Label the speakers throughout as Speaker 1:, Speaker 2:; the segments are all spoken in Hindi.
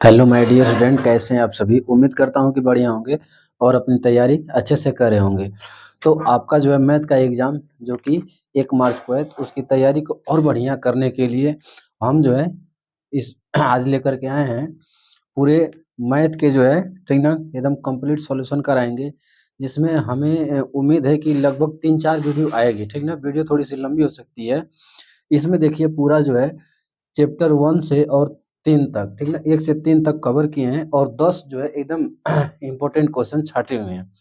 Speaker 1: हेलो माय डियर स्टूडेंट, कैसे हैं आप सभी। उम्मीद करता हूं कि बढ़िया होंगे और अपनी तैयारी अच्छे से कर रहे होंगे। तो आपका जो है मैथ का एग्ज़ाम जो कि 1 मार्च को है, तो उसकी तैयारी को और बढ़िया करने के लिए हम जो है इस आज लेकर के आए हैं पूरे मैथ के जो है, ठीक ना, एकदम कंप्लीट सॉल्यूशन कराएंगे, जिसमें हमें उम्मीद है कि लगभग 3-4 वीडियो आएगी, ठीक ना। वीडियो थोड़ी सी लंबी हो सकती है। इसमें देखिए पूरा जो है चैप्टर 1 से और 3 तक, ठीक ना, 1 से 3 तक कवर किए हैं और 10 जो है एकदम इम्पोर्टेंट क्वेश्चन छाँटे हुए हैं।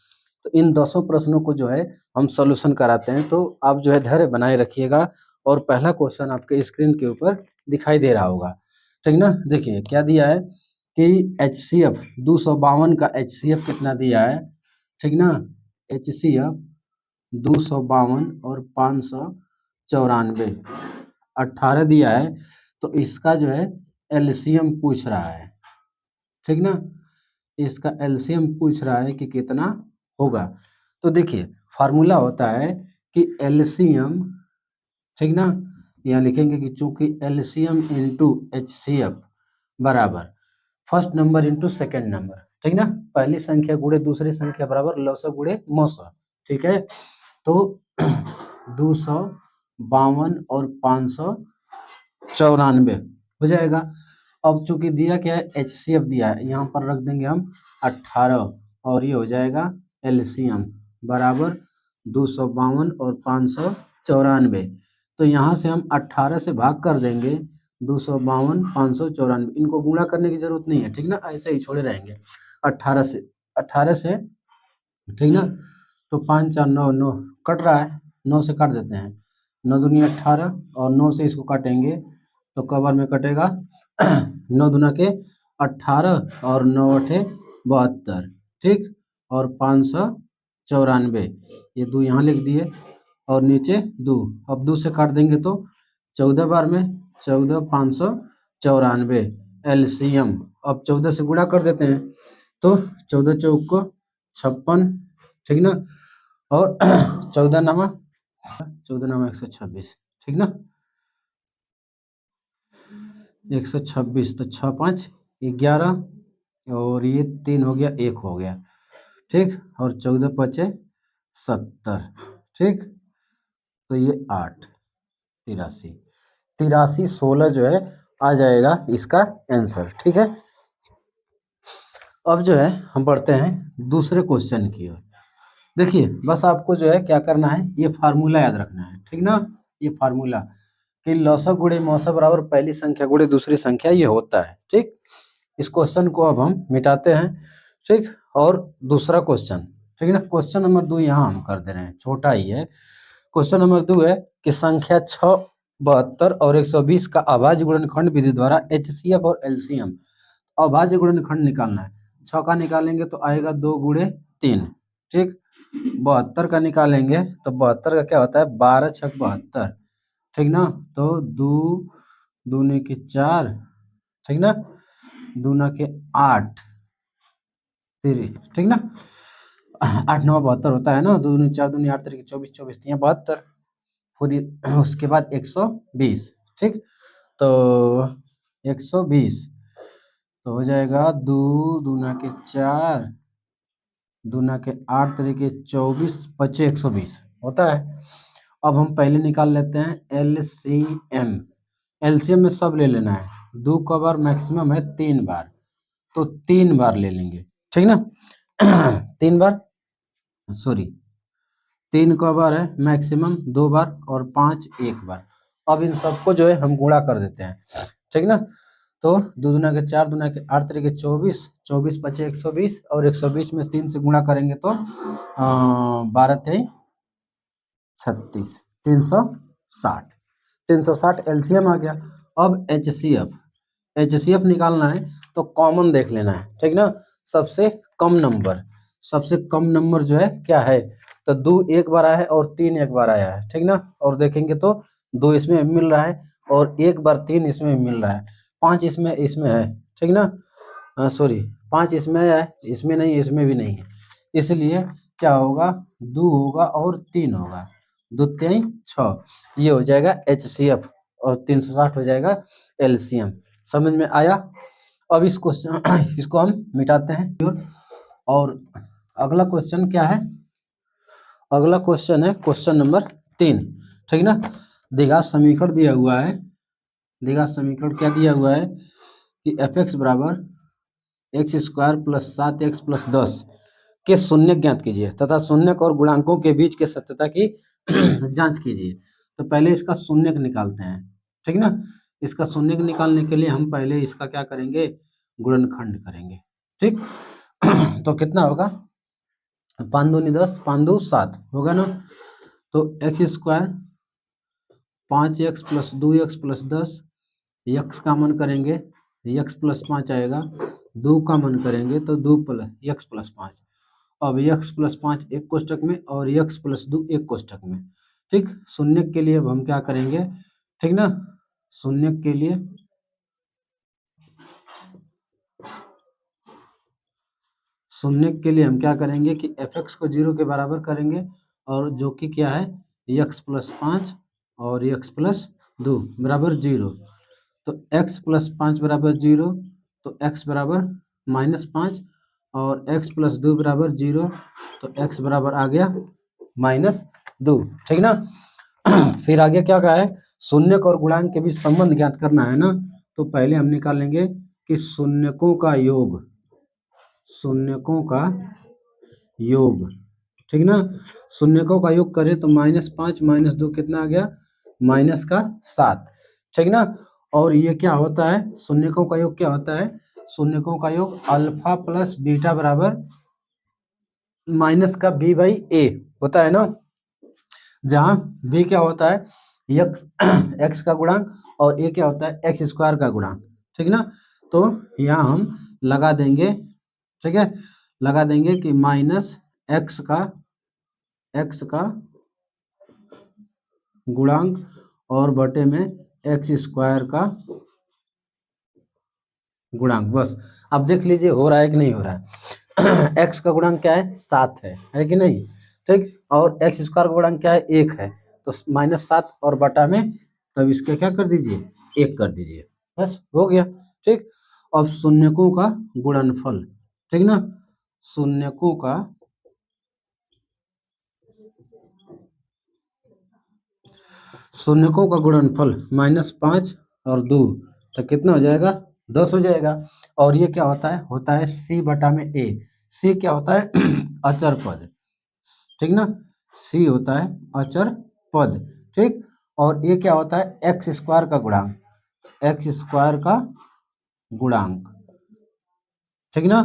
Speaker 1: तो इन 10 प्रश्नों को जो है हम सॉल्यूशन कराते हैं, तो आप जो है धैर्य बनाए रखिएगा। और पहला क्वेश्चन आपके स्क्रीन के ऊपर दिखाई दे रहा होगा, ठीक ना। देखिए क्या दिया है कि HCF 252 का HCF कितना दिया है, ठीक ना। HCF 252 और 594 18 दिया है। तो इसका जो है एलसीएम पूछ रहा है, ठीक ना। इसका एलसीएम पूछ रहा है कि कितना होगा। तो देखिए फार्मूला होता है कि एलसीएम, ठीक ना, यहाँ लिखेंगे कि चूंकि एलसीएम इंटू HCF बराबर first number into second number, ठीक ना। पहली संख्या गुणे दूसरी संख्या बराबर लौसक गुणे मौसक, ठीक है। तो 252 और 594 हो जाएगा। अब चूंकि दिया क्या है, HCF दिया है, यहाँ पर रख देंगे हम 18 और ये हो जाएगा एलसीएम बराबर 252 और 594। तो यहाँ से हम 18 से भाग कर देंगे 252 594, इनको गुणा करने की जरूरत नहीं है, ठीक ना, ऐसे ही छोड़े रहेंगे 18 से, ठीक ना। तो 5 4 9 9 कट रहा है, 9 से काट देते हैं, 9 दूनी 18 और 9 से इसको काटेंगे तो कवर में कटेगा 9 दूना के 18 और 9 अठे 72, ठीक, और 594, ये 2 यहाँ लिख दिए और नीचे 2, अब 2 से काट देंगे तो 14 बार में 14 594 एलसीएम। अब 14 से गुणा कर देते हैं तो 14 चौक को 56, ठीक ना, और 14 नामा 126, ठीक ना, 126, तो 6 5 11 और ये 3 हो गया, 1 हो गया, ठीक, और 14 पचे 70, ठीक। तो ये 8 83 83 16 जो है आ जाएगा इसका आंसर, ठीक है। अब जो है हम बढ़ते हैं दूसरे क्वेश्चन की ओर। देखिए बस आपको जो है क्या करना है, ये फार्मूला याद रखना है, ठीक ना। ये फार्मूला कि लौसक गुणे मौसक बराबर पहली संख्या गुणे दूसरी संख्या, ये होता है, ठीक। इस क्वेश्चन को अब हम मिटाते हैं, ठीक। और दूसरा क्वेश्चन, ठीक है ना, क्वेश्चन नंबर 2 यहाँ हम कर दे रहे हैं, छोटा ही है। क्वेश्चन नंबर 2 है कि संख्या 6 72 और 120 का अभाज्य गुणनखंड विधि द्वारा HCF और LCM अभाज्य गुणनखंड निकालना है। 6 का निकालेंगे तो आएगा 2 गुणे 3, ठीक। 72 का निकालेंगे तो 72 का क्या होता है, 12 छक 72, ठीक ना। तो 2 दूनी के 4, ठीक ना, दूना के 8 3, ठीक ना। 8 9 72 होता है ना, 2 दूनी 4 दूनी 8 3 24 24 3 72, फिर उसके बाद 120, ठीक। तो 120 तो हो जाएगा 2 दूना के 4 दूना के 8 तरीके 24 बचे 120 होता है। अब हम पहले निकाल लेते हैं LCM। LCM में सब ले लेना है, 2 का बार मैक्सिमम है 3 बार, तो 3 बार ले लेंगे, ठीक ना। 3 बार, सॉरी, 3 का बार है मैक्सिमम 2 बार और 5 1 बार। अब इन सबको जो है हम गुणा कर देते हैं, ठीक ना। तो 2 दूना के 4 दूना के 8 तरीके 24 24 बचे 120 और 120 में 3 से गुणा करेंगे तो 12 तेई 36 360, 360 एलसीएम आ गया। अब HCF निकालना है तो कॉमन देख लेना है, ठीक ना। सबसे कम नंबर, सबसे कम नंबर जो है क्या है, तो 2 एक बार आया है और 3 एक बार आया है, ठीक ना। और देखेंगे तो 2 इसमें मिल रहा है और एक बार 3 इसमें मिल रहा है, 5 इसमें इसमें है, ठीक ना। सॉरी, 5 इसमें है, इसमें नहीं, इसमें भी नहीं है, इसलिए क्या होगा, 2 होगा और 3 होगा, 2 3 6, ये हो जाएगा HCF और 360 हो जाएगा LCM। समझ में आया। अब इस क्वेश्चन इसको हम मिटाते हैं। और अगला क्वेश्चन क्या है? अगला क्वेश्चन है क्वेश्चन नंबर 3, ठीक ना। द्विघात समीकरण दिया हुआ है। द्विघात समीकरण क्या दिया हुआ है कि एफ एक्स बराबर x square plus 7x plus 10 के शून्य ज्ञात कीजिए तथा शून्यक और गुणांकों के बीच के सत्यता की जांच कीजिए। तो पहले इसका शून्यक निकालते हैं, ठीक ना। इसका शून्यक निकालने के लिए हम पहले इसका क्या करेंगे, गुणनखंड करेंगे, ठीक। तो कितना होगा, 5 दूनी 10, 5 दू 7 होगा ना। तो x square 5x plus 2x plus 10, x का मन करेंगे, यक्स प्लस 5 आएगा, 2 का मन करेंगे तो 2 प्लस यक्स प्लस 5। अब यक्स प्लस 5 एक कोष्टक में और यक्स प्लस 2 एक कोष्टक में, ठीक। शून्य के लिए अब हम क्या करेंगे, ठीक ना। शून्य के लिए हम क्या करेंगे कि एफ एक्स को 0 के बराबर करेंगे और जो कि क्या है यक्स प्लस 5 और यक्स प्लस 2 बराबर 0। तो x प्लस 5 बराबर 0, तो x बराबर -5 और x प्लस 2 बराबर 0, तो x बराबर आ गया -2, ठीक ना। फिर आगे क्या कहा है, शून्यक और गुणांक के बीच संबंध ज्ञात करना है ना। तो पहले हम निकालेंगे कि शून्यकों का योग, शून्यकों का योग, ठीक ना। शून्यकों का योग करें तो -5 -2 कितना आ गया, -7, ठीक ना। और ये क्या होता है, शून्यकों का योग क्या होता है, शून्यकों का योग अल्फा प्लस बीटा बराबर माइनस का बी बाई ए होता है ना। जहाँ बी क्या होता है यक्स एक्स का गुणांक और ए क्या होता है एक्स स्क्वायर का गुणांक, ठीक ना। तो यहाँ हम लगा देंगे, ठीक है, लगा देंगे कि माइनस एक्स का गुणांक और बटे में एक्स स्क्वायर का गुणांक। बस अब देख लीजिए हो रहा है कि नहीं हो रहा है। एक्स का गुणांक क्या है 7 है कि नहीं, ठीक। और एक्स स्क्वायर का गुणांक क्या है 1 है, तो -7 और बटा में तब इसके क्या कर दीजिए 1 कर दीजिए, बस हो गया, ठीक। अब शून्यकों का गुणनफल, ठीक ना। शून्यकों का गुणनफल -5 और 2 तो कितना हो जाएगा 10 हो जाएगा। और ये क्या होता है सी बटा में ए। सी क्या होता है अचर पद, ठीक ना। सी होता है अचर पद, ठीक। और ये क्या होता है एक्स स्क्वायर का गुणांक, एक्स स्क्वायर का गुणांक, ठीक ना।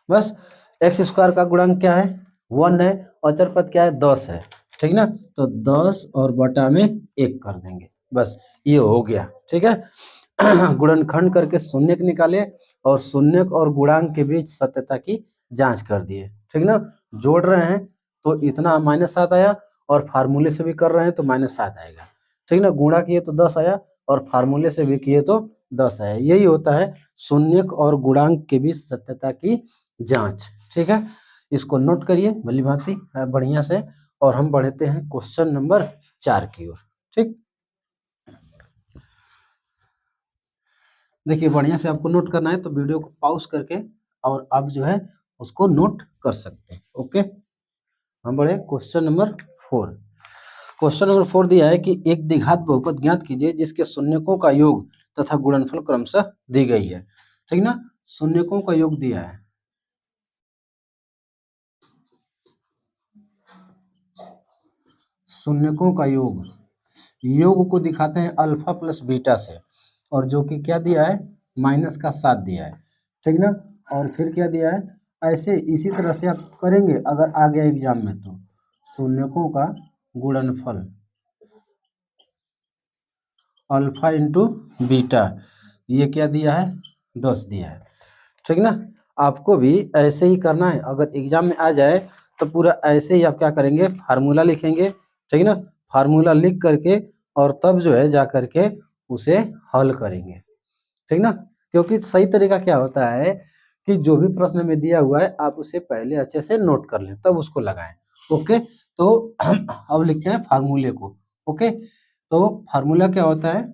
Speaker 1: बस एक्स स्क्वायर का गुणांक क्या है 1 है, अचर पद क्या है 10 है, ठीक ना। तो 10 और बटा में 1 कर देंगे, बस ये हो गया, ठीक है। गुणनखंड करके शून्यक निकाले और शून्यक और गुणांक के बीच सत्यता की जांच कर दिए, ठीक ना। जोड़ रहे हैं तो इतना -7 आया और फार्मूले से भी कर रहे हैं तो -7 आएगा, ठीक ना। गुणा किए तो 10 आया और फार्मूले से भी किए तो 10 आया। यही होता है शून्यक और गुणांक के बीच सत्यता की जांच, ठीक है। इसको नोट करिए भली भांति बढ़िया से और हम बढ़ते हैं क्वेश्चन नंबर 4 की ओर, ठीक। देखिए बढ़िया से आपको नोट करना है तो वीडियो को पॉज करके और आप जो है उसको नोट कर सकते हैं, ओके। हम बढ़े क्वेश्चन नंबर 4। क्वेश्चन नंबर 4 दिया है कि एक द्विघात बहुपद ज्ञात कीजिए जिसके शून्यकों का योग तथा गुणनफल क्रमशः दी गई है, ठीक ना। शून्यकों का योग दिया है, शून्यकों का योग को दिखाते हैं अल्फा प्लस बीटा से और जो कि क्या दिया है -7 दिया है, ठीक ना। और फिर क्या दिया है ऐसे इसी तरह से आप करेंगे अगर आ गया एग्जाम में तो शून्यकों का गुणनफल अल्फा इंटू बीटा, ये क्या दिया है 10 दिया है, ठीक ना। आपको भी ऐसे ही करना है, अगर एग्जाम में आ जाए तो पूरा ऐसे ही आप क्या करेंगे फार्मूला लिखेंगे, ठीक ना। फार्मूला लिख करके और तब जो है जा करके उसे हल करेंगे, ठीक ना। क्योंकि सही तरीका क्या होता है कि जो भी प्रश्न में दिया हुआ है आप उसे पहले अच्छे से नोट कर लें तब उसको लगाएं, ओके। तो हम अब लिखते हैं फार्मूले को, ओके। तो फार्मूला क्या होता है,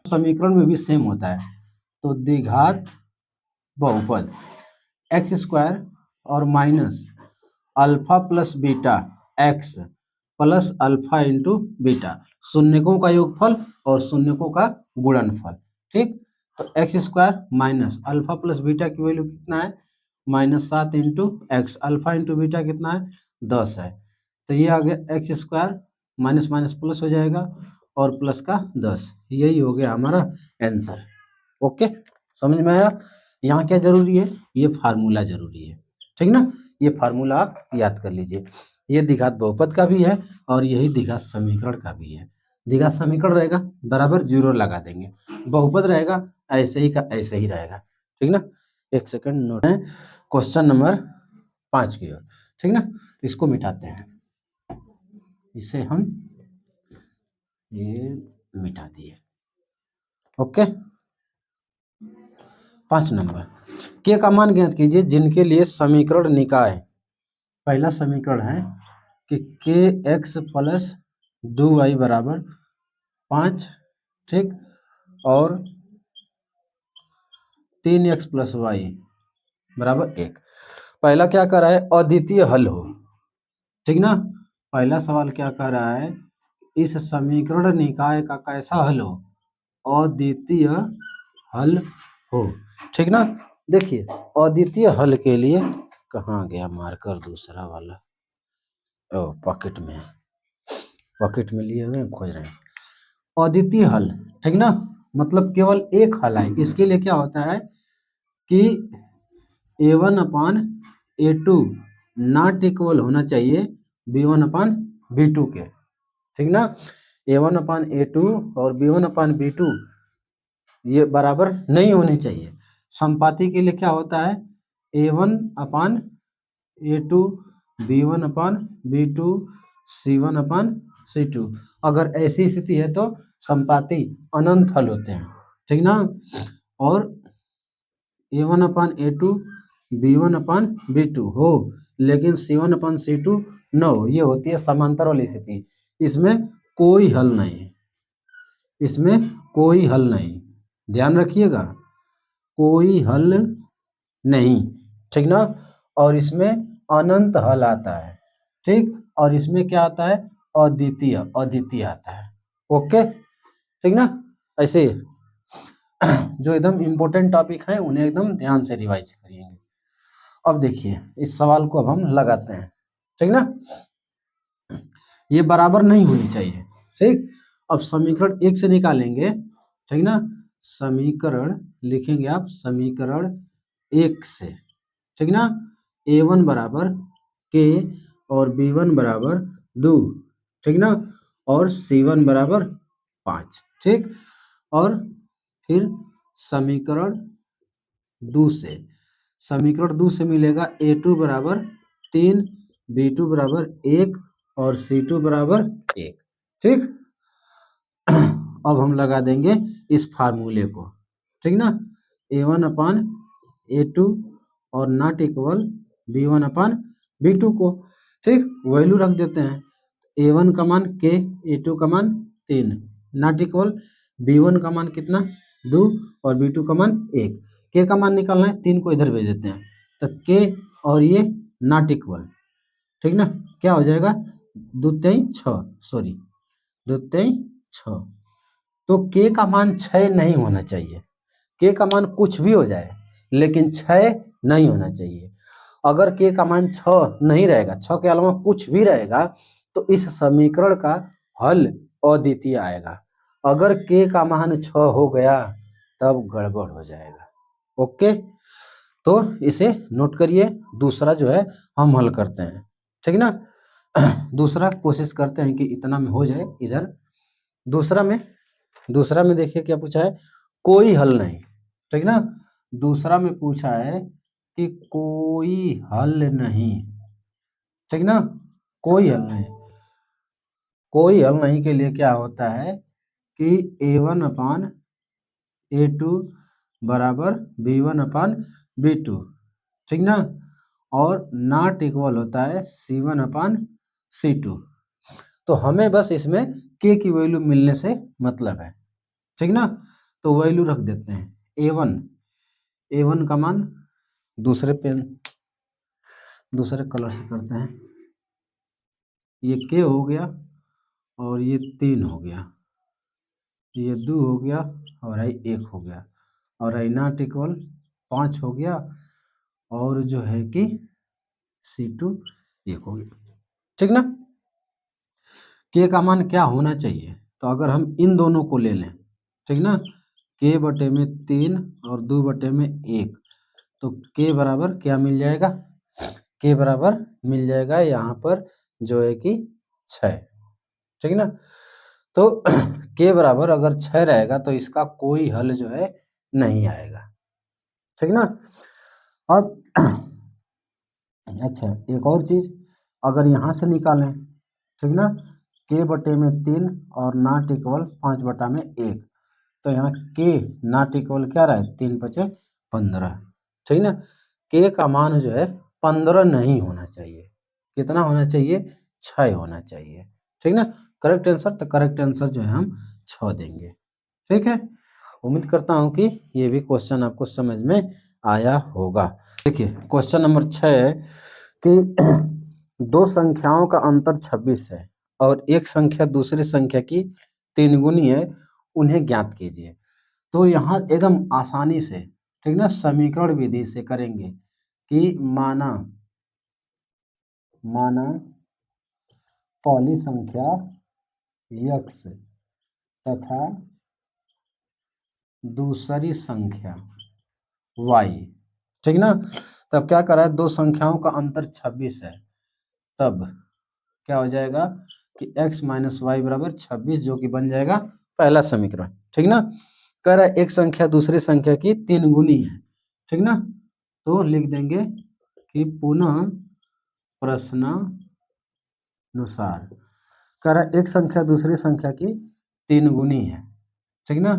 Speaker 1: समीकरण में भी सेम होता है। तो द्विघात बहुपद एक्स स्क्वायर और minus alpha plus beta x plus alpha into beta, शून्यकों का योगफल और शून्यकों का गुणनफल। ठीक, तो x square minus alpha plus beta की वैल्यू कितना है, -7 into x, alpha into beta कितना है 10 है, तो ये आ गया x square minus minus plus हो जाएगा और प्लस का 10, यही हो गया हमारा आंसर। ओके, समझ में आया। यहाँ क्या जरूरी है, ये फार्मूला जरूरी है, ठीक ना, ये फार्मूला आप याद कर लीजिए। ये द्विघात बहुपद का भी है और यही द्विघात समीकरण का भी है। द्विघात समीकरण रहेगा बराबर 0 लगा देंगे, बहुपद रहेगा ऐसे ही का ऐसे ही रहेगा, ठीक ना। एक सेकंड नोट है, क्वेश्चन नंबर 5 की ओर, ठीक ना। इसको मिटाते हैं, इसे हम ये मिटा दिए। ओके, 5 नंबर, के का मान ज्ञात कीजिए जिनके लिए समीकरण निकाय। पहला समीकरण है कि के एक्स प्लस 2y बराबर 5, ठीक, और 3x प्लस वाई बराबर 1। पहला क्या कर रहा है, अद्वितीय हल हो, ठीक ना। पहला सवाल क्या कर रहा है, इस समीकरण निकाय का कैसा हल हो, अद्वितीय हल हो, ठीक ना। देखिए अद्वितीय हल के लिए कहाँ गया मार्कर दूसरा वाला, ओ पॉकेट में, पॉकेट में लिए हुए खोज रहे हैं। अद्वितीय हल, ठीक ना, मतलब केवल एक हल है। इसके लिए क्या होता है कि a1 upon a2 not equal होना चाहिए b1 अपान b2 के, ठीक ना। a1 अपान a2 और b1 अपान b2 ये बराबर नहीं होने चाहिए। संपाति के लिए क्या होता है, a1 अपान a2 b1 अपान b2 c1 अपान c2। अगर ऐसी स्थिति है तो संपाति अनंत हल होते हैं, ठीक ना। और a1 अपान a2 b1 अपान b2 हो लेकिन c1 अपान c2 न हो, ये होती है समांतर वाली स्थिति। इसमें कोई हल नहीं, इसमें कोई हल नहीं, ध्यान रखिएगा, कोई हल नहीं, ठीक ना। और इसमें अनंत हल आता है, ठीक, और इसमें क्या आता है, अद्वितीय, अद्वितीय आता है। ओके, ठीक ना। ऐसे जो एकदम इम्पोर्टेंट टॉपिक है उन्हें एकदम ध्यान से रिवाइज करिएंगे। अब देखिए इस सवाल को अब हम लगाते हैं, ठीक ना। ये बराबर नहीं होनी चाहिए, ठीक। अब समीकरण 1 से निकालेंगे, ठीक ना। समीकरण लिखेंगे आप, समीकरण 1 से, ठीक ना। a1 बराबर k और b1 बराबर 2, ठीक ना, और c1 बराबर 5, ठीक। और फिर समीकरण 2 से, समीकरण 2 से मिलेगा a2 बराबर 3, b2 बराबर 1 और c2 बराबर 1, ठीक। अब हम लगा देंगे इस फार्मूले को, ठीक ना, a1 अपान a2 और not equal b1 upon b2 को, ठीक, वैल्यू रख देते हैं। a1 का मान k, a2 का मान 3, नॉट इक्वल b1 का मान कितना 2 और b2 का मान 1। k का मान निकालना है, 3 को इधर भेज देते हैं, तो k और ये नॉट इक्वल, ठीक ना, क्या हो जाएगा 2 3 6, सॉरी 2 3 6, तो k का मान 6 नहीं होना चाहिए। k का मान कुछ भी हो जाए लेकिन 6 नहीं होना चाहिए। अगर k का मान 6 नहीं रहेगा, 6 के अलावा कुछ भी रहेगा, तो इस समीकरण का हल अद्वितीय आएगा। अगर k का मान 6 हो गया तब गड़बड़ हो जाएगा। ओके, तो इसे नोट करिए। दूसरा जो है हम हल करते हैं, ठीक ना। दूसरा कोशिश करते हैं कि इतना में हो जाए। इधर दूसरा में देखिए क्या पूछा है, कोई हल नहीं, ठीक ना। दूसरा में पूछा है कि कोई हल नहीं, ठीक ना, कोई हल नहीं। कोई हल नहीं के लिए क्या होता है कि a1 अपान a2 बराबर b1 अपान b2, ठीक ना, और नॉट इक्वल होता है c1 अपान c2। तो हमें बस इसमें k की वैल्यू मिलने से मतलब है, ठीक ना। तो वैल्यू रख देते हैं, A1 का मान दूसरे कलर से करते हैं। ये K हो गया और ये 3 हो गया, ये 2 हो गया और आई 1 हो गया और आई नॉट इक्वल 5 हो गया और जो है कि C2 1 हो गया। ठीक ना। K का मान क्या होना चाहिए, तो अगर हम इन दोनों को ले लें, ठीक ना, K बटे में 3 और 2 बटे में 1, तो K बराबर क्या मिल जाएगा, K बराबर मिल जाएगा यहाँ पर जो है कि 6। ठीक ना। तो K बराबर अगर 6 रहेगा तो इसका कोई हल जो है नहीं आएगा। ठीक ना। अब अच्छा एक और चीज, अगर यहाँ से निकालें, ठीक ना, K बटे में 3 और नॉट इक्वल 5 बटा में 1, तो यहाँ K नॉट इक्वल क्या रहा है, 3 बचे 15। ठीक ना। K का मान जो है 15 नहीं होना चाहिए, कितना होना चाहिए, 6 होना चाहिए। ठीक ना। करेक्ट आंसर, तो करेक्ट आंसर जो है हम 6 देंगे। ठीक है। उम्मीद करता हूँ कि ये भी क्वेश्चन आपको समझ में आया होगा। देखिए क्वेश्चन नंबर 6 है कि दो संख्याओं का अंतर 26 है और एक संख्या दूसरी संख्या की 3 गुनी है, उन्हें ज्ञात कीजिए। तो यहाँ एकदम आसानी से, ठीक ना, समीकरण विधि से करेंगे कि माना पहली संख्या x तथा दूसरी संख्या y। ठीक ना। तब क्या करा है, दो संख्याओं का अंतर 26 है, तब क्या हो जाएगा कि x माइनस वाई बराबर 26, जो कि बन जाएगा पहला समीकरण। ठीक ना। कह रहा है एक संख्या दूसरी संख्या की 3 गुनी है। ठीक ना। तो लिख देंगे कि पुनः प्रश्नानुसार कह रहा है एक संख्या दूसरी संख्या की 3 गुनी है। ठीक ना।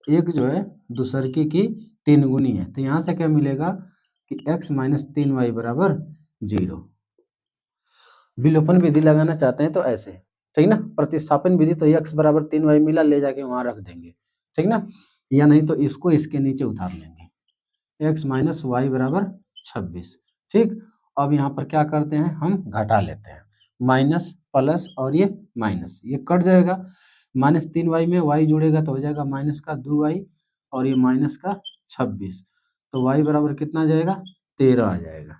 Speaker 1: एक जो है दूसरकी की 3 गुनी है, तो यहाँ से क्या मिलेगा कि x माइनस 3y बराबर 0। विलोपन विधि लगाना चाहते हैं तो ऐसे, ठीक ना, प्रतिस्थापन विधि तो x बराबर 3y मिला, ले जाके वहां रख देंगे। ठीक ना। या नहीं तो इसको इसके नीचे उतार लेंगे, x माइनस वाई बराबर 26। ठीक। अब यहाँ पर क्या करते हैं, हम घटा लेते हैं, माइनस प्लस और ये माइनस ये कट जाएगा, माइनस 3y में y जुड़ेगा तो हो जाएगा माइनस का 2y और ये माइनस का 26, तो y बराबर कितना आ जाएगा, 13 आ जाएगा।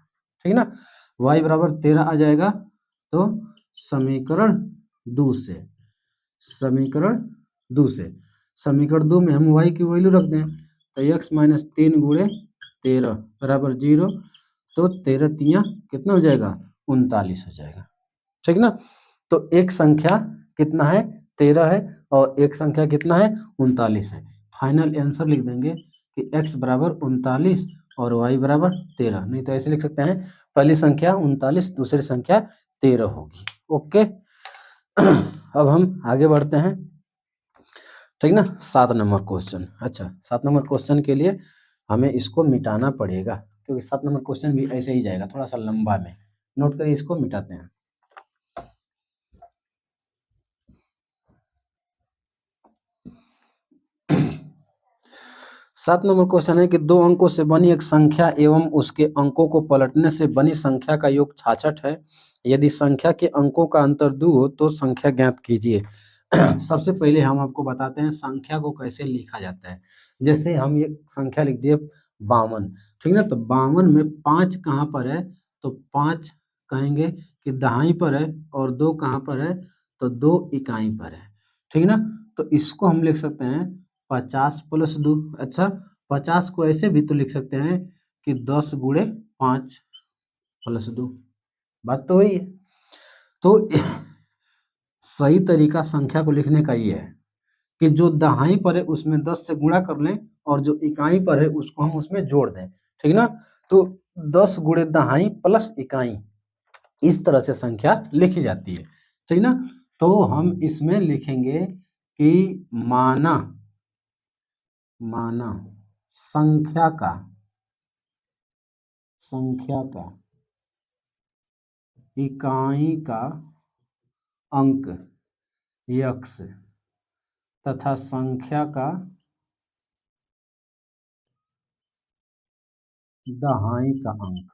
Speaker 1: ठीक ना। y बराबर 13 आ जाएगा, तो समीकरण 2 से समीकरण 2 में हम y की वैल्यू रख दें, तो x माइनस 3 गुणे 13 बराबर 0, तो 13 तियां कितना हो जाएगा, 39 हो जाएगा। ठीक ना। तो एक संख्या कितना है, 13 है और एक संख्या कितना है, 39 है। फाइनल आंसर लिख देंगे कि x बराबर 39 और y बराबर 13, नहीं तो ऐसे लिख सकते हैं पहली संख्या 39 दूसरी संख्या 13 होगी। ओके। अब हम आगे बढ़ते हैं। ठीक ना। 7 नंबर क्वेश्चन। अच्छा 7 नंबर क्वेश्चन के लिए हमें इसको मिटाना पड़ेगा, क्योंकि 7 नंबर क्वेश्चन भी ऐसे ही जाएगा, थोड़ा सा लंबा में। नोट करिए, इसको मिटाते हैं। सात नंबर क्वेश्चन है कि दो अंकों से बनी एक संख्या एवं उसके अंकों को पलटने से बनी संख्या का योग 66 है। यदि संख्या के अंकों का अंतर 2 हो तो संख्या ज्ञात कीजिए। सबसे पहले हम आपको बताते हैं संख्या को कैसे लिखा जाता है। जैसे हम ये संख्या लिख दिए 52, ठीक ना, तो 52 में 5 कहाँ पर है, तो 5 कहेंगे कि दहाई पर है और 2 कहाँ पर है, तो 2 इकाई पर है। ठीक ना। तो इसको हम लिख सकते हैं 50 प्लस 2। अच्छा 50 को ऐसे भी तो लिख सकते हैं कि 10 गुणे 5 प्लस 2। बात तो वही है। तो सही तरीका संख्या को लिखने का ये है कि जो दहाई पर है उसमें 10 से गुणा कर लें और जो इकाई पर है उसको हम उसमें जोड़ दें। ठीक ना। तो 10 गुणे दहाई प्लस इकाई, इस तरह से संख्या लिखी जाती है। ठीक ना। तो हम इसमें लिखेंगे कि माना संख्या का इकाई का अंक x तथा संख्या का दहाई का अंक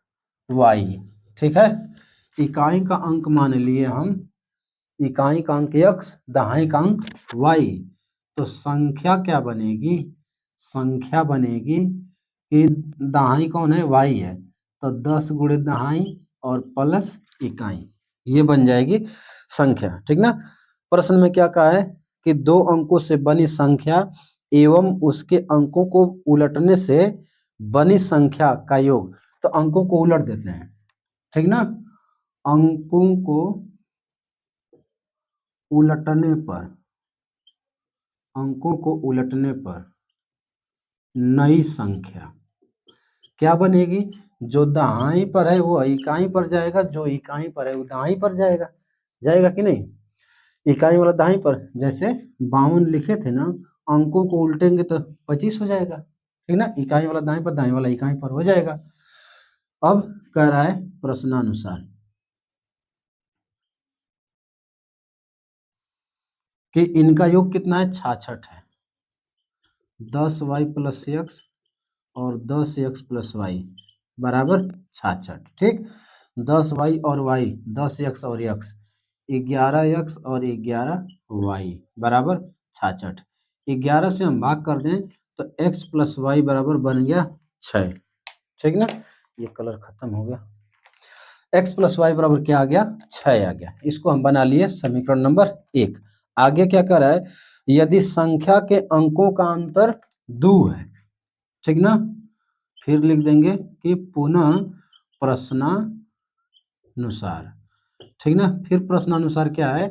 Speaker 1: y, ठीक है। इकाई का अंक मान लिए हम, इकाई का अंक x, दहाई का अंक y, तो संख्या क्या बनेगी, संख्या बनेगी कि दहाई कौन है, y है, तो 10 गुणे दहाई और प्लस इकाई, ये बन जाएगी संख्या, ठीक ना। प्रश्न में क्या कहा है कि दो अंकों से बनी संख्या एवं उसके अंकों को उलटने से बनी संख्या का योग, तो अंकों को उलट देते हैं, ठीक ना। अंकों को उलटने पर, अंकों को उलटने पर नई संख्या क्या बनेगी, जो दहाई पर है वो इकाई पर जाएगा, जो इकाई पर है वो दहाई पर जाएगा, जाएगा कि नहीं। इकाई वाला दाईं पर, जैसे 52 लिखे थे ना, अंकों को उल्टेंगे तो 25 हो जाएगा, ठीक ना। इकाई वाला दाईं पर, दाईं वाला इकाई पर हो जाएगा। अब कह रहा है प्रश्नानुसार कि इनका योग कितना है, 66 है। 10y प्लस एक्स और 10x प्लस वाई बराबर 66, ठीक। 10y और y, 10x और x, 11x और 11y बराबर 66। 11 से हम भाग कर दें तो x प्लस वाई बराबर बन गया 6, ठीक ना। ये कलर खत्म हो गया। x प्लस वाई बराबर क्या आ गया, 6 आ गया। इसको हम बना लिए समीकरण नंबर 1। आगे क्या कर रहा है, यदि संख्या के अंकों का अंतर 2 है, ठीक ना, फिर लिख देंगे कि पुनः प्रश्नानुसार, ठीक ना। फिर प्रश्नानुसार क्या है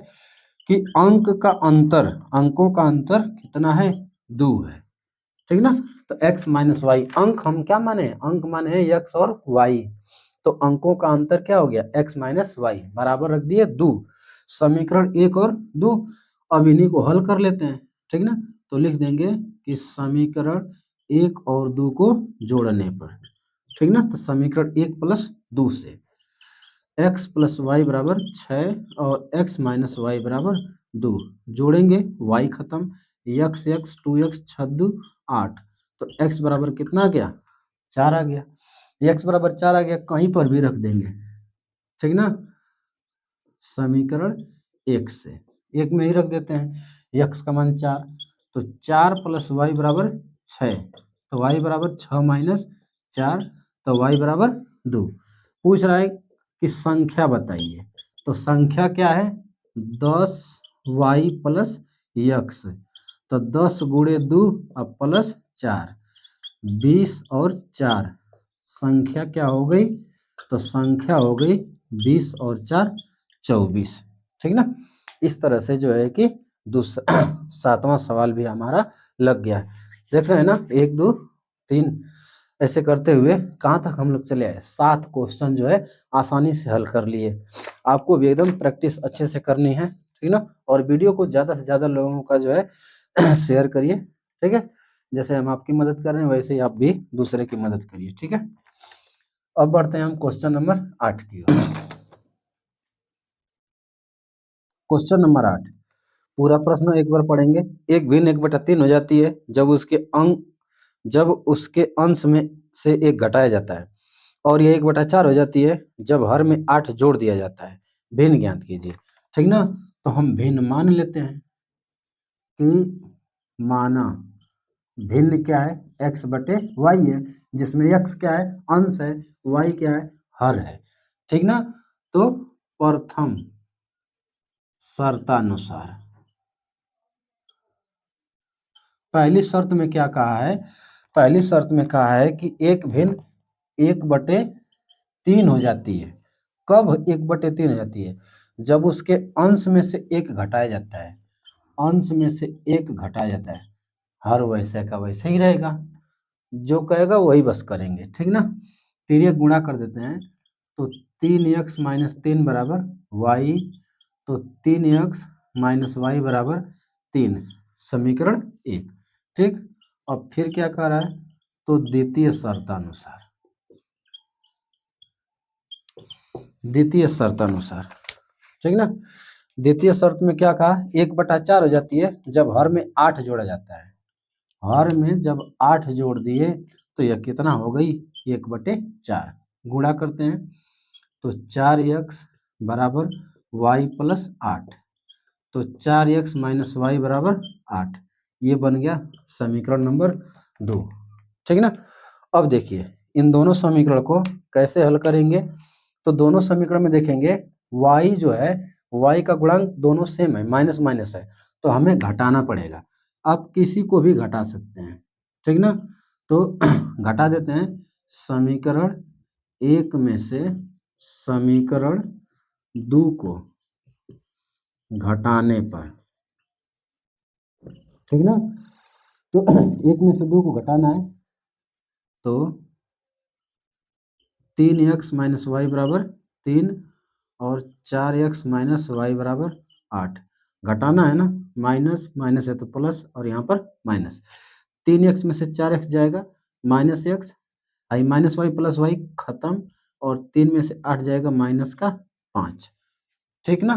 Speaker 1: कि अंक का अंतर, अंकों का अंतर कितना है, 2 है, ठीक ना। तो x माइनस वाई, अंक हम क्या माने, अंक माने x और y, तो अंकों का अंतर क्या हो गया, x माइनस वाई बराबर रख दिए 2। समीकरण 1 और 2, अब इन्हीं को हल कर लेते हैं, ठीक ना। तो लिख देंगे कि समीकरण 1 और 2 को जोड़ने पर, ठीक ना, तो समीकरण 1 प्लस 2 से x प्लस वाई बराबर 6 और x माइनस वाई बराबर 2, जोड़ेंगे y खत्म, x 2x 6 2 8, तो x बराबर कितना आ गया, 4 आ गया। x बराबर 4 आ गया, कहीं पर भी रख देंगे, ठीक ना। समीकरण 1 से 1 में ही रख देते हैं, x का मान 4, तो 4 प्लस वाई बराबर 6, तो y बराबर 6 माइनस 4, तो y बराबर 2। पूछ रहा है कि संख्या बताइए, तो संख्या क्या है, 10y प्लस x, तो 10 गुणे 2 और प्लस 4, 20 और 4, संख्या क्या हो गई, तो संख्या हो गई 20 और 4 24, ठीक ना। इस तरह से जो है कि दूसरा 7वां सवाल भी हमारा लग गया है। देख रहे हैं ना, 1 2 3 ऐसे करते हुए कहाँ तक हम लोग चले आए, 7 क्वेश्चन जो है आसानी से हल कर लिए। आपको भी एकदम प्रैक्टिस अच्छे से करनी है, ठीक ना। और वीडियो को ज़्यादा से ज़्यादा लोगों का जो है शेयर करिए, ठीक है। जैसे हम आपकी मदद कर रहे हैं वैसे ही आप भी दूसरे की मदद करिए, ठीक है। अब बढ़ते हैं हम क्वेश्चन नंबर 8 की ओर। क्वेश्चन नंबर 8, पूरा प्रश्न एक बार पढ़ेंगे। एक भिन्न 1/3 हो जाती है जब उसके अंश में से 1 घटाया जाता है, और यह 1/4 हो जाती है जब हर में 8 जोड़ दिया जाता है। भिन्न ज्ञात कीजिए, ठीक ना। तो हम भिन्न मान लेते हैं कि माना भिन्न क्या है, x/y है, जिसमें x क्या है, अंश है, y क्या है, हर है, ठीक ना। तो प्रथम शर्तानुसार पहली शर्त में क्या कहा है, पहली शर्त में कहा है कि एक भिन्न 1/3 हो जाती है। कब 1/3 हो जाती है, जब उसके अंश में से 1 घटाया जाता है, अंश में से 1 घटाया जाता है, हर वैसे का वैसे ही रहेगा, जो कहेगा वही बस करेंगे, ठीक ना। तिर्यक गुणा कर देते हैं, तो 3x माइनस 3 बराबर y, तो 3x माइनस वाई बराबर 3, समीकरण 1, ठीक। अब फिर क्या कह रहा है, तो द्वितीय शर्तानुसार, द्वितीय शर्तानुसार, ठीक ना। द्वितीय शर्त में क्या कहा, 1/4 हो जाती है जब हर में 8 जोड़ा जाता है, हर में जब 8 जोड़ दिए तो यह कितना हो गई 1/4 गुणा करते हैं तो 4x बराबर y प्लस 8 तो 4x माइनस वाई बराबर 8 ये बन गया समीकरण नंबर 2 ठीक ना। अब देखिए इन दोनों समीकरण को कैसे हल करेंगे तो दोनों समीकरण में देखेंगे y जो है y का गुणांक दोनों सेम है माइनस माइनस है तो हमें घटाना पड़ेगा। आप किसी को भी घटा सकते हैं ठीक ना। तो घटा देते हैं समीकरण 1 में से समीकरण 2 को घटाने पर ठीक ना। तो 1 में से 2 को घटाना है तो 3x माइनस वाई बराबर 3 और 4x माइनस वाई बराबर 8 घटाना है ना माइनस माइनस है तो प्लस और यहाँ पर माइनस 3x में से 4x जाएगा माइनस एक्स आई माइनस वाई प्लस वाई खत्म और 3 में से 8 जाएगा माइनस का 5 ठीक ना।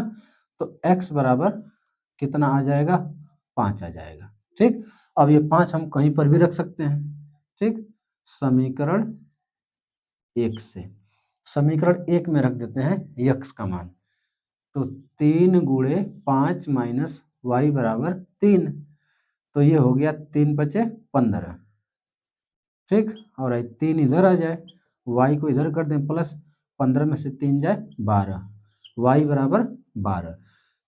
Speaker 1: तो x बराबर कितना आ जाएगा 5 आ जाएगा ठीक। अब ये 5 हम कहीं पर भी रख सकते हैं ठीक। समीकरण 1 से समीकरण 1 में रख देते हैं यक्स का मान तो 3 गुणे 5 माइनस वाई बराबर 3 तो ये हो गया 3 बचे 15 ठीक। और 3 इधर आ जाए वाई को इधर कर दें प्लस 15 में से 3 जाए 12 वाई बराबर 12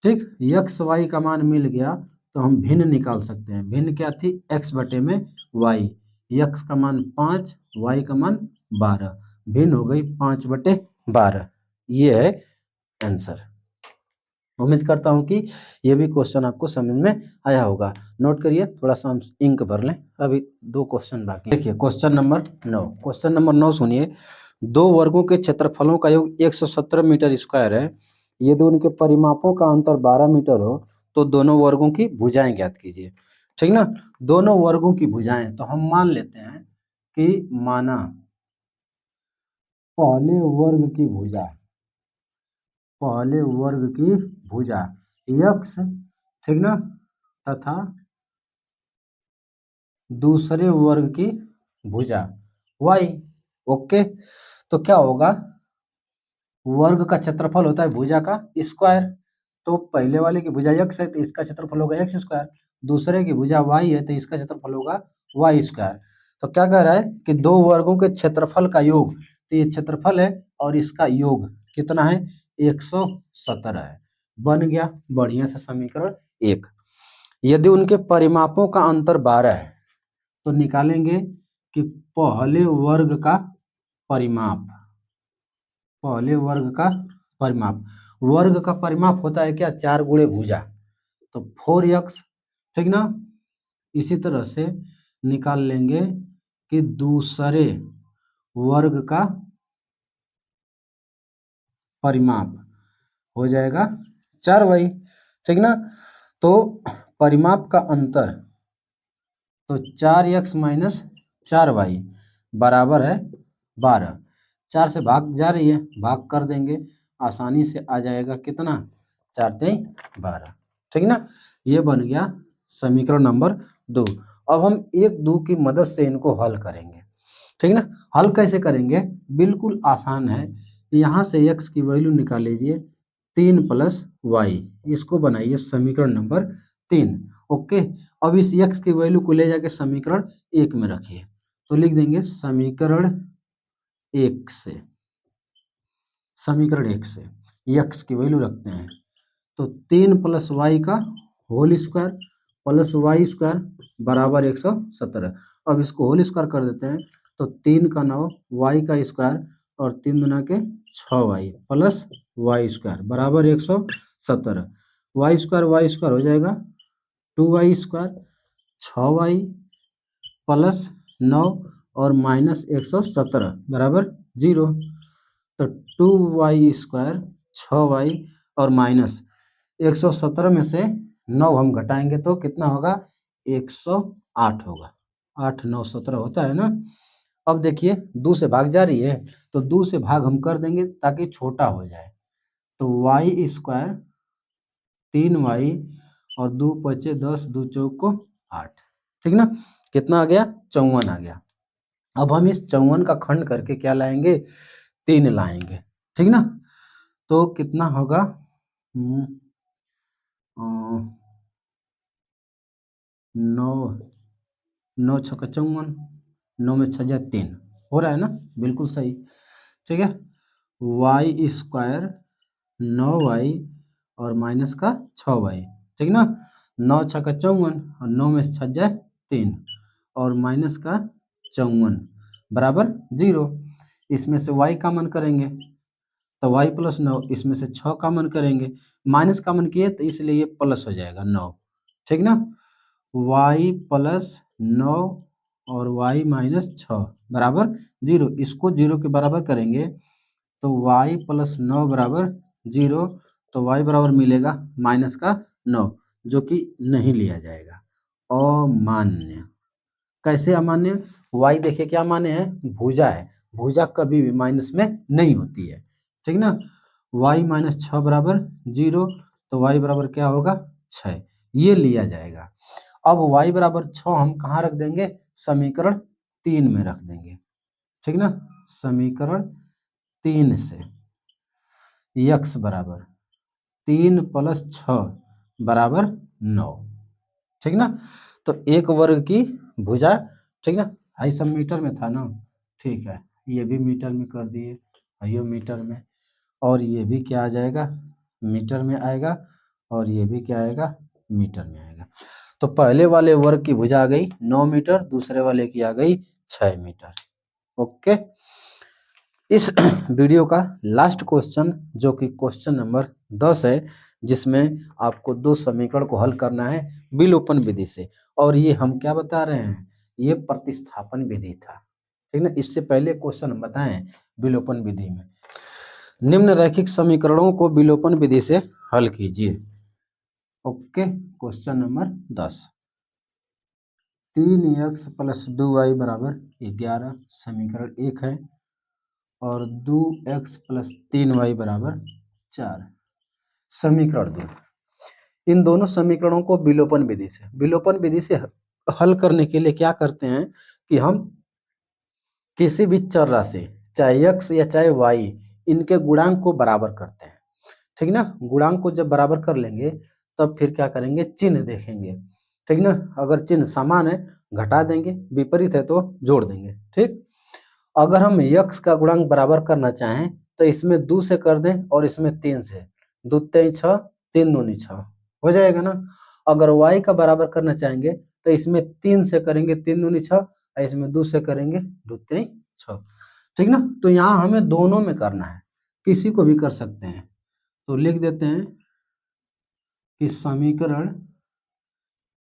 Speaker 1: ठीक। यक्स वाई का मान मिल गया तो हम भिन्न निकाल सकते हैं। भिन्न क्या थी एक्स बटे में वाई यक्स का मान 5 वाई का मान 12 भिन्न हो गई 5/12 ये है आंसर। उम्मीद करता हूं कि ये भी क्वेश्चन आपको समझ में आया होगा। नोट करिए थोड़ा सा हम इंक भर लें अभी 2 क्वेश्चन बाकी। देखिए क्वेश्चन नंबर 9 सुनिए। 2 वर्गों के क्षेत्रफलों का योग 117 मीटर स्क्वायर है। यदि उनके परिमापों का अंतर 12 मीटर हो तो दोनों वर्गों की भुजाएं ज्ञात कीजिए ठीक ना। दोनों वर्गों की भुजाएं तो हम मान लेते हैं कि माना पहले वर्ग की भुजा यक्स ठीक ना तथा दूसरे वर्ग की भुजा वाई ओके। तो क्या होगा वर्ग का क्षेत्रफल होता है भुजा का स्क्वायर तो पहले वाले की भुजा x है तो इसका क्षेत्रफल होगा x स्क्वायर दूसरे की भुजा y है तो इसका क्षेत्रफल होगा y स्क्वायर। तो क्या कह रहा है कि 2 वर्गों के क्षेत्रफल का योग तो ये क्षेत्रफल है और इसका योग कितना है 117 है बन गया बढ़िया से समीकरण 1। यदि उनके परिमापों का अंतर 12 है तो निकालेंगे कि पहले वर्ग का परिमाप वर्ग का परिमाप होता है क्या 4 गुणे भुजा तो 4x ठीक ना। इसी तरह से निकाल लेंगे कि दूसरे वर्ग का परिमाप हो जाएगा 4y ठीक ना। तो परिमाप का अंतर तो 4x माइनस 4y बराबर है 12 4 से भाग जा रही है भाग कर देंगे आसानी से आ जाएगा कितना 4 3 12 ठीक ना। ये बन गया समीकरण नंबर 2। अब हम 1 2 की मदद से इनको हल करेंगे ठीक ना। हल कैसे करेंगे बिल्कुल आसान है। यहाँ से x की वैल्यू निकाल लीजिए 3 प्लस वाई इसको बनाइए समीकरण नंबर 3 ओके। अब इस x की वैल्यू को ले जाके समीकरण 1 में रखिए तो लिख देंगे समीकरण 1 से x की वैल्यू रखते हैं तो 3 प्लस वाई का whole square plus y square बराबर 117। अब इसको होल स्क्वायर कर देते हैं तो 3 का 9 वाई का स्क्वायर और 3 दुना के 6 वाई प्लस वाई स्क्वायर बराबर 117 वाई स्क्वायर हो जाएगा 2y स्क्वायर 6y प्लस 9 और माइनस 117 बराबर 0 तो 2y स्क्वायर 6y और माइनस 117 में से 9 हम घटाएंगे तो कितना होगा 108 होगा 8 9 17 होता है ना। अब देखिए 2 से भाग जा रही है तो 2 से भाग हम कर देंगे ताकि छोटा हो जाए तो y स्क्वायर 3y और 2 बचे 10 2 चौको 8 ठीक ना। कितना आ गया 54 आ गया अब हम इस 54 का खंड करके क्या लाएंगे, 3 लाएंगे, ठीक ना। तो कितना होगा, 9, 9 छक्का 54, 9 में 6 जाए 3, हो रहा है ना, बिल्कुल सही, ठीक है। वाई स्क्वायर 9y और माइनस का 6y, ठीक ना। 9 छक्का 54 और 9 में 6 जाए 3 और माइनस का 54 बराबर 0। इसमें से y कॉमन करेंगे तो y प्लस 9, इसमें से 6 कॉमन करेंगे, माइनस कॉमन किए तो इसलिए ये प्लस हो जाएगा 9, ठीक ना। y प्लस 9 और y माइनस 6 बराबर 0। इसको 0 के बराबर करेंगे तो y प्लस 9 बराबर 0, तो y बराबर मिलेगा माइनस का 9, जो कि नहीं लिया जाएगा, अमान्य। कैसे अमान्य, y देखिए क्या मान्य है, भुजा है, भुजा कभी भी माइनस में नहीं होती है, ठीक ना। y माइनस 6 बराबर 0, तो y बराबर क्या होगा 6, ये लिया जाएगा। अब y बराबर 6 हम कहाँ रख देंगे, समीकरण 3 में रख देंगे, ठीक ना। समीकरण 3 से x बराबर 3 प्लस 6 बराबर 9, ठीक ना। तो एक वर्ग की भुजा, ठीक ना। आई सब मीटर में था ना, ठीक है, ये भी मीटर में कर दिए, ये मीटर में, और ये भी क्या आ जाएगा, मीटर में आएगा, और ये भी क्या आएगा, मीटर में आएगा। तो पहले वाले वर्ग की भुजा आ गई 9 मीटर, दूसरे वाले की आ गई 6 मीटर। ओके, इस वीडियो का लास्ट क्वेश्चन जो कि क्वेश्चन नंबर 10 है, जिसमें आपको दो समीकरण को हल करना है विलोपन विधि से, और ये हम क्या बता रहे हैं, ये प्रतिस्थापन विधि था, ठीक ना। इससे पहले क्वेश्चन हम बताएं विलोपन विधि में, निम्न रैखिक समीकरणों को विलोपन विधि से हल कीजिए। Okay, question number 10, 3x plus 2y बराबर 11 समीकरण 1 है, और 2x प्लस 3y बराबर 4 समीकरण 2। इन दोनों समीकरणों को विलोपन विधि से हल करने के लिए क्या करते हैं कि हम किसी भी चर राशि, चाहे x या चाहे y, इनके गुणांक को बराबर करते हैं, ठीक ना। गुणांक को जब बराबर कर लेंगे तब फिर क्या करेंगे, चिन्ह देखेंगे, ठीक ना। अगर चिन्ह समान है घटा देंगे, विपरीत है तो जोड़ देंगे, ठीक। अगर हम x का गुणांक बराबर करना चाहें तो इसमें 2 से कर दें और इसमें 3 से, 2 3 6, 3 दूनी 6 हो जाएगा ना। अगर y का बराबर करना चाहेंगे तो इसमें 3 से करेंगे, 3 दूनी 6, और इसमें 2 से करेंगे, 2 3 6, ठीक ना। तो यहाँ हमें दोनों में करना है, किसी को भी कर सकते हैं, तो लिख देते हैं कि समीकरण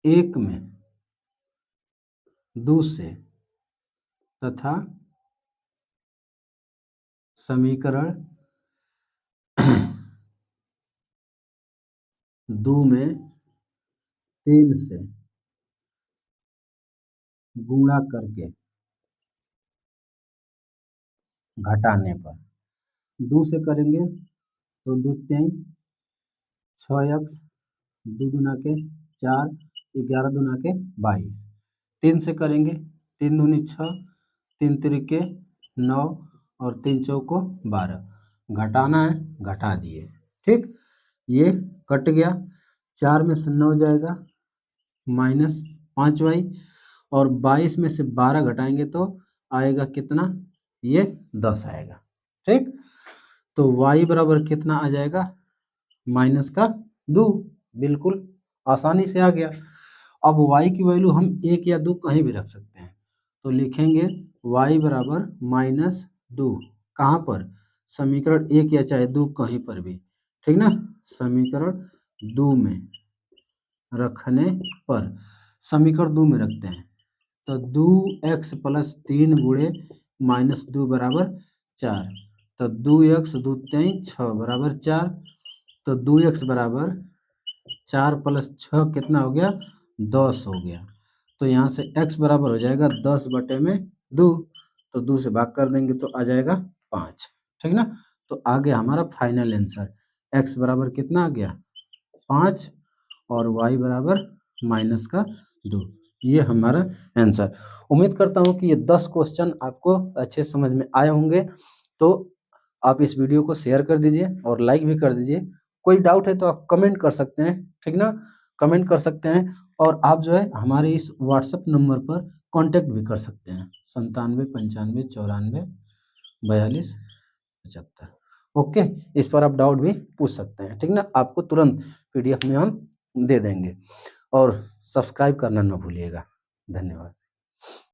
Speaker 1: 1 में 2 से तथा समीकरण 2 में 3 से गुणा करके घटाने पर, 2 से करेंगे तो 2 3 6x, 2 दूना के 4, 11 दूना के 22, 3 से करेंगे, 3 दूनी 6, 3 तिरिके 9, और 3 चौको 12, घटाना है घटा दिए, ठीक। ये कट गया, 4 में से 9 जाएगा माइनस 5y, और 22 में से 12 घटाएंगे तो आएगा कितना, ये 10 आएगा, ठीक। तो y बराबर कितना आ जाएगा, माइनस का 2, बिल्कुल आसानी से आ गया। अब y की वैल्यू हम 1 या 2 कहीं भी रख सकते हैं, तो लिखेंगे y बराबर माइनस 2, कहाँ पर, समीकरण 1 या चाहे 2 कहीं पर भी, ठीक ना। समीकरण 2 में रखने पर, समीकरण 2 में रखते हैं तो 2x प्लस 3 गुणे माइनस 2 बराबर 4, तो 2x 2 3 6 बराबर 4, तो 2x बराबर 4 प्लस 6 कितना हो गया, 10 हो गया। तो यहाँ से x बराबर हो जाएगा 10 बटे में 2, तो 2 से भाग कर देंगे तो आ जाएगा 5, ठीक ना। तो आ गया हमारा फाइनल आंसर, x बराबर कितना आ गया 5, और y बराबर माइनस का 2। ये हमारा आंसर। उम्मीद करता हूँ कि ये 10 क्वेश्चन आपको अच्छे समझ में आए होंगे। तो आप इस वीडियो को शेयर कर दीजिए और लाइक भी कर दीजिए। कोई डाउट है तो आप कमेंट कर सकते हैं, ठीक ना? कमेंट कर सकते हैं और आप जो है हमारे इस व्हाट्सएप नंबर पर कांटेक्ट भी कर सकते हैं 97 95 94 42 75। ओके, इस पर आप डाउट भी पूछ सकते हैं, ठीक ना? आपको तुरंत पीडीएफ में हम दे देंगे और सब्सक्राइब करना ना भूलिएगा। धन्यवाद।